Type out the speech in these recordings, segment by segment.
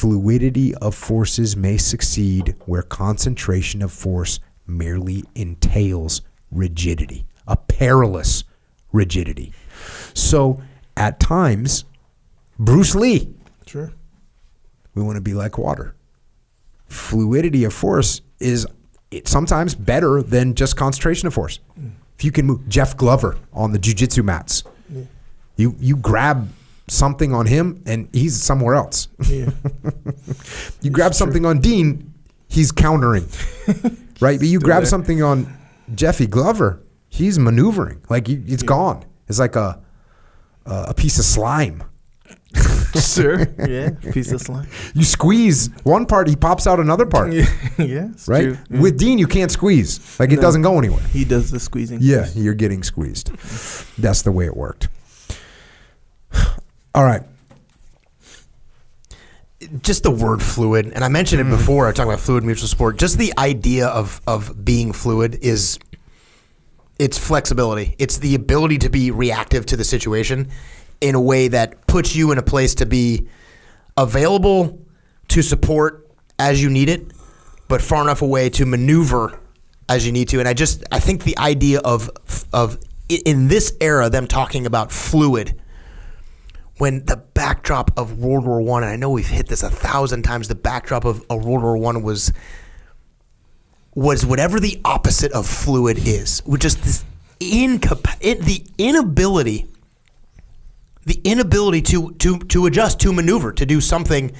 Fluidity of forces may succeed where concentration of force merely entails rigidity, a perilous rigidity. So at times, Bruce Lee, Sure. we want to be like water. Fluidity of force is sometimes better than just concentration of force. If you can move, Jeff Glover on the jiu-jitsu mats, you grab something on him and he's somewhere else. Yeah. You grab something on Dean, he's countering, right? But you grab something on Jeffy Glover, he's maneuvering. Like it's gone. It's like a piece of slime. Sure. Yeah. Piece of slime. You squeeze one part, he pops out another part. Yeah. Right? True. Yeah. With Dean, you can't squeeze. Like it doesn't go anywhere. He does the squeezing. Yeah, you're getting squeezed. That's the way it worked. All right. Just the word fluid, and I mentioned it before. I talked about fluid mutual support. Just the idea of being fluid is it's flexibility. It's the ability to be reactive to the situation in a way that puts you in a place to be available to support as you need it, but far enough away to maneuver as you need to. And I think the idea of in this era, them talking about fluid, when the backdrop of World War I, and I know we've hit this 1,000 times, the backdrop of World War I was whatever the opposite of fluid is, which is this the inability to adjust, to maneuver, to do something.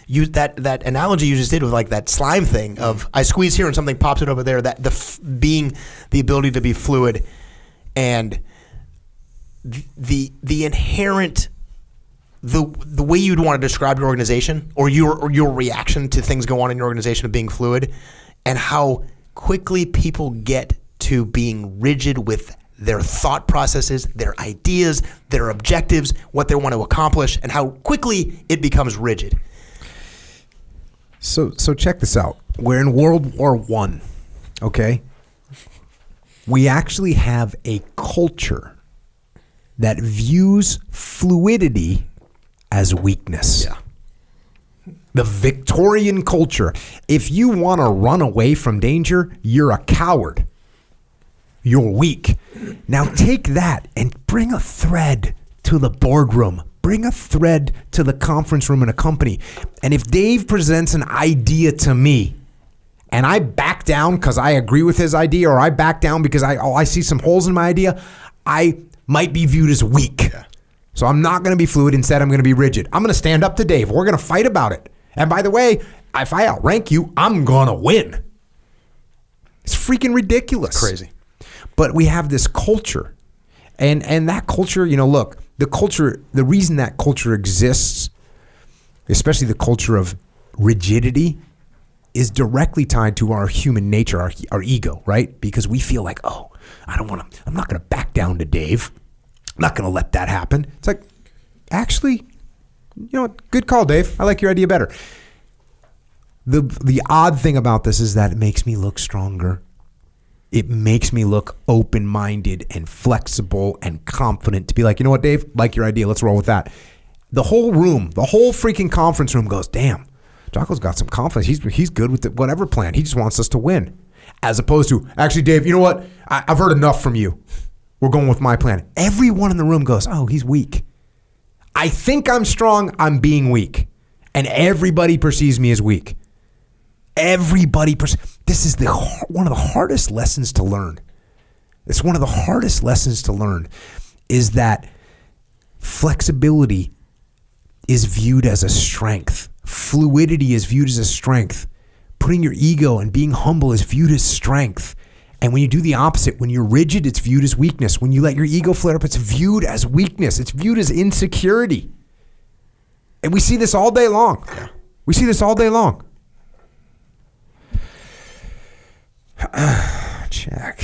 That analogy you just did with like that slime thing of I squeeze here and something pops it over there. That being the ability to be fluid, and the inherent the way you'd want to describe your organization or your reaction to things go on in your organization of being fluid, and how quickly people get to being rigid with their thought processes, their ideas, their objectives, what they want to accomplish, and how quickly it becomes rigid. So check this out. We're in World War I, okay? We actually have a culture that views fluidity as weakness. Yeah. The Victorian culture. If you want to run away from danger, you're a coward. You're weak. Now take that and bring a thread to the boardroom. Bring a thread to the conference room in a company. And if Dave presents an idea to me and I back down because I agree with his idea, or I back down because I see some holes in my idea, I might be viewed as weak. Yeah. So I'm not going to be fluid. Instead, I'm going to be rigid. I'm going to stand up to Dave. We're going to fight about it. And by the way, if I outrank you, I'm going to win. It's freaking ridiculous. Crazy. But we have this culture. And that culture, look, the reason that culture exists, especially the culture of rigidity, is directly tied to our human nature, our ego, right? Because we feel like, I'm not going to back down to Dave. I'm not going to let that happen. It's like, actually, good call, Dave. I like your idea better. The odd thing about this is that it makes me look stronger. It makes me look open-minded and flexible and confident to be like, you know what, Dave? Like your idea. Let's roll with that. The whole freaking conference room goes, damn, Jocko's got some confidence. He's good with whatever plan. He just wants us to win. As opposed to, actually, Dave, you know what? I've heard enough from you. We're going with my plan. Everyone in the room goes, oh, he's weak. I think I'm strong. I'm being weak. And everybody perceives me as weak. This is one of the hardest lessons to learn. It's one of the hardest lessons to learn is that flexibility is viewed as a strength. Fluidity is viewed as a strength. Putting your ego and being humble is viewed as strength. And when you do the opposite, when you're rigid, it's viewed as weakness. When you let your ego flare up, it's viewed as weakness. It's viewed as insecurity. And we see this all day long. Yeah. We see this all day long. Check.